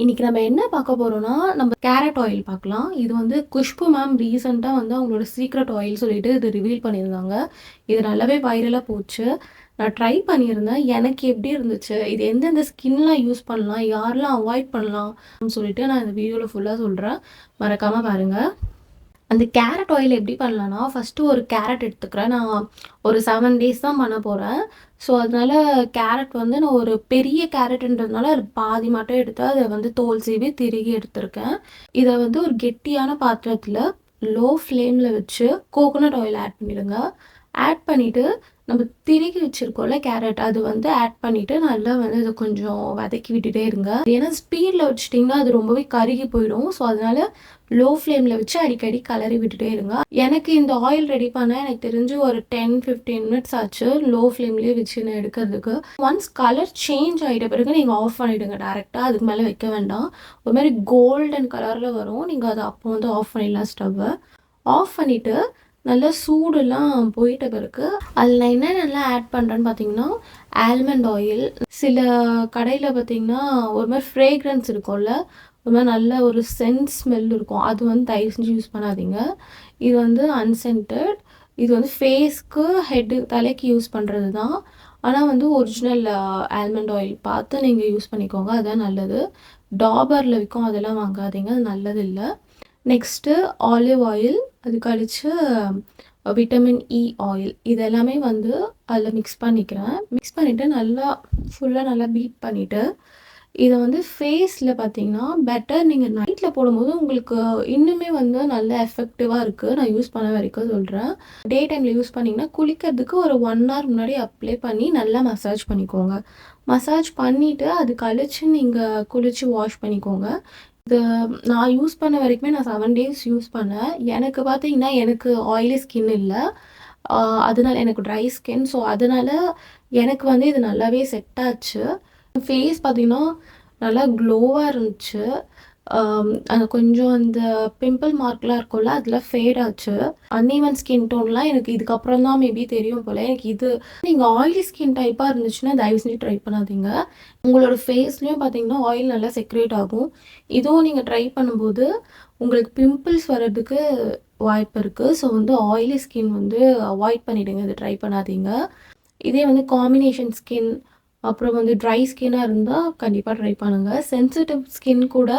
இன்னைக்கு நம்ம என்ன பார்க்க போறோம்னா, நம்ம கேரட் ஆயில் பார்க்கலாம். இது வந்து குஷ்பு மேம் ரீசென்ட்டா வந்து அவங்களோட சீக்ரெட் ஆயில் சொல்லிட்டு இது ரிவீல் பண்ணியிருந்தாங்க. இது நல்லாவே வைரலா போச்சு. நான் ட்ரை பண்ணியிருந்தேன். எனக்கு எப்படி இருந்துச்சு? இது எந்தெந்த ஸ்கின்லாம் யூஸ் பண்ணலாம்? யாரெல்லாம் அவாய்ட் பண்ணலாம்? சொல்லிட்டு நான் இந்த வீடியோல ஃபுல்லா சொல்றேன். மறக்காம பாருங்க. அந்த கேரட் ஆயில் எப்படி பண்ணலான்னா, ஃபஸ்ட்டு ஒரு கேரட் எடுத்துக்கிறேன். நான் ஒரு 7 டேஸ் தான் பண்ண போறேன். ஸோ, அதனால கேரட் வந்து நான் ஒரு பெரிய கேரட்டுன்றதுனால அது பாதி மட்டும் எடுத்து அத வந்து தோல் சீவி திருகி எடுத்திருக்கேன். இத வந்து ஒரு கெட்டியான பாத்திரத்தில லோ ஃப்ளேம்ல வச்சு கோகோனட் ஆயில் ஆட் பண்ணிடுங்க. ஆட் பண்ணிட்டு நம்ம திருகி வச்சிருக்கோம்ல கேரட், அது வந்து ஆட் பண்ணிட்டு நல்லா வந்து அத கொஞ்சம் வதக்கி விட்டுட்டே இருங்க. ஏன்னா ஸ்பீட்ல வச்சுட்டிங்கன்னா அது ரொம்பவே கருகி போயிடும். ஸோ, அதனால லோ ஃப்ளேம்ல வச்சு அடிக்கடி கலரி விட்டுட்டே இருங்க. எனக்கு இந்த ஆயில் ரெடி பண்ண எனக்கு தெரிஞ்சு ஒரு 10-15 மினிட்ஸ் ஆச்சு. லோ ஃப்ளேம்லயே வச்சு நான் எடுக்கிறதுக்கு. ஒன்ஸ் கலர் சேஞ்ச் ஆயிட்ட பிறகு நீங்க ஆஃப் பண்ணிடுங்க டைரக்ட்டா. அதுக்கு மேல வைக்க வேண்டாம். ஒரு மாரி கோல்டன் கலர்ல வரும். நீங்க அத அப்போ வந்து ஆஃப் பண்ணிடலாம் ஸ்டவ்வ. ஆஃப் பண்ணிட்டு நல்லா சூடுலாம் போயிட்ட பிறகு அதில் நான் என்னென்னலாம் ஆட் பண்ணுறேன்னு பார்த்தீங்கன்னா, ஆல்மண்ட் ஆயில், சில கடையில் பார்த்தீங்கன்னா ஒரு மாதிரி ஃப்ரேக்ரன்ஸ் இருக்கும்ல, ஒரு மாதிரி நல்ல ஒரு சென்ட் ஸ்மெல் இருக்கும். அது வந்து தயவு செஞ்சு யூஸ் பண்ணாதீங்க. இது வந்து அன்சென்டட். இது வந்து ஃபேஸ்க்கு, தலைக்கு யூஸ் பண்ணுறது தான். ஆனால் வந்து ஒரிஜினல் ஆல்மண்ட் ஆயில் பார்த்து நீங்கள் யூஸ் பண்ணிக்கோங்க. அதுதான் நல்லது. டாபரில் விற்கும், அதெல்லாம் வாங்காதீங்க. அது நல்லது இல்லை. நெக்ஸ்ட்டு ஆலிவ் ஆயில், அது கழிச்சு விட்டமின் இ ஆயில். இது எல்லாமே வந்து அதில் மிக்ஸ் பண்ணிக்கிறேன். மிக்ஸ் பண்ணிவிட்டு நல்லா ஃபுல்லாக நல்லா பீட் பண்ணிவிட்டு இதை வந்து ஃபேஸில் பார்த்தீங்கன்னா பெட்டர் நீங்கள் நைட்டில் போடும்போது உங்களுக்கு இன்னுமே வந்து நல்ல எஃபெக்டிவாக இருக்குது. நான் யூஸ் பண்ண வரைக்கும் சொல்கிறேன். டே டைமில் யூஸ் பண்ணிங்கன்னா குளிக்கிறதுக்கு ஒரு 1 hour முன்னாடி அப்ளை பண்ணி நல்லா மசாஜ் பண்ணிக்கோங்க. மசாஜ் பண்ணிவிட்டு அது கழிச்சு நீங்கள் குளித்து வாஷ் பண்ணிக்கோங்க. இது நான் யூஸ் பண்ண வரைக்குமே நான் 7 டேஸ் யூஸ் பண்ணேன். எனக்கு பார்த்தீங்கன்னா எனக்கு ஆயிலி ஸ்கின் இல்லை. அதனால எனக்கு ட்ரை ஸ்கின். ஸோ, அதனால எனக்கு வந்து இது நல்லாவே செட் ஆச்சு. ஃபேஸ் பார்த்தீங்கன்னா நல்லா க்ளோவாக இருந்துச்சு. அந்த கொஞ்சம் அந்த பிம்பிள் மார்க்லாம் இருக்கும்ல, அதெல்லாம் ஃபேட் ஆச்சு. அன்ஈவன் ஸ்கின் டோன்லாம் எனக்கு இதுக்கப்புறம் தான் மேபி தெரியும் போல. எனக்கு இது நீங்கள் ஆயிலி ஸ்கின் டைப்பாக இருந்துச்சுன்னா தயவு செஞ்சு ட்ரை பண்ணாதீங்க. உங்களோட ஃபேஸ்லேயும் பார்த்தீங்கன்னா ஆயில் நல்லா செக்ரேட் ஆகும். இதுவும் நீங்கள் ட்ரை பண்ணும்போது உங்களுக்கு பிம்பிள்ஸ் வர்றதுக்கு வாய்ப்பு இருக்குது. ஸோ, வந்து ஆயிலி ஸ்கின் வந்து அவாய்ட் பண்ணிவிடுங்க. இது ட்ரை பண்ணாதீங்க. இதே வந்து காம்பினேஷன் ஸ்கின், அப்புறம் வந்து ட்ரை ஸ்கின்னாக இருந்தால் கண்டிப்பாக ட்ரை பண்ணுங்கள். சென்சிட்டிவ் ஸ்கின் கூட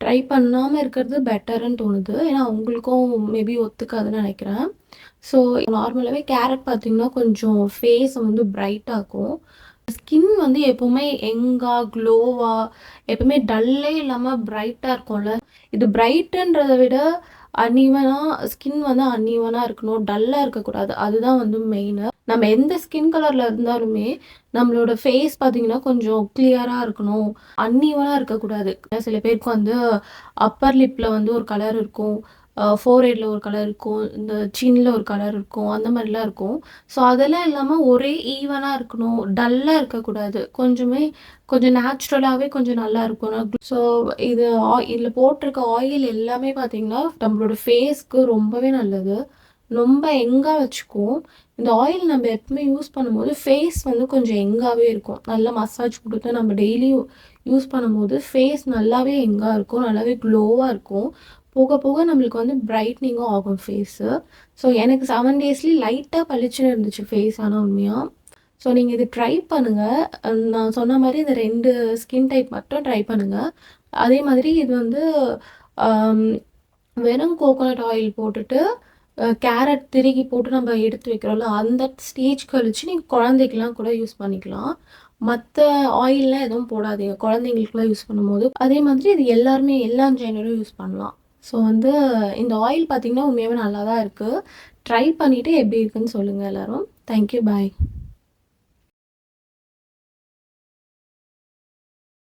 ட்ரை பண்ணாமல் இருக்கிறது பெட்டர்ன்னு தோணுது. ஏன்னா உங்களுக்கும் மேபி ஒத்துக்காதுன்னு நினைக்கிறேன். ஸோ, நார்மலாகவே கேரட் பார்த்தீங்கன்னா கொஞ்சம் ஃபேஸை வந்து பிரைட்டாக்கும். ஸ்கின் வந்து எப்போவுமே யங்காக, க்ளோவாக, எப்பவுமே டல்லே இல்லாமல் பிரைட்டாக இருக்கும்ல. இது பிரைட்டுன்றதை விட ஸ்கின் வந்து அன்ஈவனாக இருக்கணும், டல்லாக இருக்கக்கூடாது. அதுதான் வந்து மெயினு. நம்ம எந்த ஸ்கின் கலரில் இருந்தாலுமே நம்மளோட ஃபேஸ் பார்த்தீங்கன்னா கொஞ்சம் கிளியராக இருக்கணும், அன்ஈவனாக இருக்கக்கூடாது. சில பேருக்கு வந்து அப்பர் லிப்பில் வந்து ஒரு கலர் இருக்கும், ஃபோர்ஹெட்டில் ஒரு கலர் இருக்கும், இந்த சின்னில் ஒரு கலர் இருக்கும், அந்த மாதிரிலாம் இருக்கும். ஸோ, அதெல்லாம் இல்லாமல் ஒரே ஈவனாக இருக்கணும், டல்லாக இருக்கக்கூடாது. கொஞ்சம் நேச்சுரலாகவே கொஞ்சம் நல்லா இருக்கணும். ஸோ, இதில் போட்டிருக்க ஆயில் எல்லாமே பார்த்தீங்கன்னா நம்மளோட ஃபேஸ்க்கு ரொம்பவே நல்லது. ரொம்ப யங்காக வச்சுக்கும். இந்த ஆயில் நம்ம எப்பவுமே யூஸ் பண்ணும்போது ஃபேஸ் வந்து கொஞ்சம் யங்காகவே இருக்கும். நல்லா மசாஜ் கொடுத்து நம்ம டெய்லியும் யூஸ் பண்ணும்போது ஃபேஸ் நல்லாவே யங்காக இருக்கும், நல்லாவே க்ளோவாக இருக்கும். போக போக நம்மளுக்கு வந்து பிரைட்னிங்கும் ஆகும் ஃபேஸு. ஸோ, எனக்கு 7 டேஸ்லேயே லைட்டாக பளிச்சுன்னு இருந்துச்சு ஃபேஸ். ஆனால் உண்மையாக ஸோ, நீங்கள் இது ட்ரை பண்ணுங்கள். நான் சொன்ன மாதிரி இந்த 2 ஸ்கின் டைப் மட்டும் ட்ரை பண்ணுங்கள். அதே மாதிரி இது வந்து வெறும் கோகோனட் ஆயில் போட்டுட்டு கேரட் திருகி போட்டு நம்ம எடுத்து வைக்கிறோம்ல, அந்த ஸ்டேஜ் கழிச்சு நீங்கள் குழந்தைக்கெலாம் கூட யூஸ் பண்ணிக்கலாம். மற்ற ஆயில்லாம் எதுவும் போடாதீங்க குழந்தைங்களுக்குலாம் யூஸ் பண்ணும்போது. அதே மாதிரி இது எல்லாருமே எல்லா ஜெனரும் யூஸ் பண்ணலாம். ஸோ, வந்து இந்த ஆயில் பார்த்தீங்கன்னா உண்மையாகவே நல்லா தான் இருக்குது. ட்ரை பண்ணிவிட்டு எப்படி இருக்குன்னு சொல்லுங்கள் எல்லோரும். தேங்க்யூ, பாய்.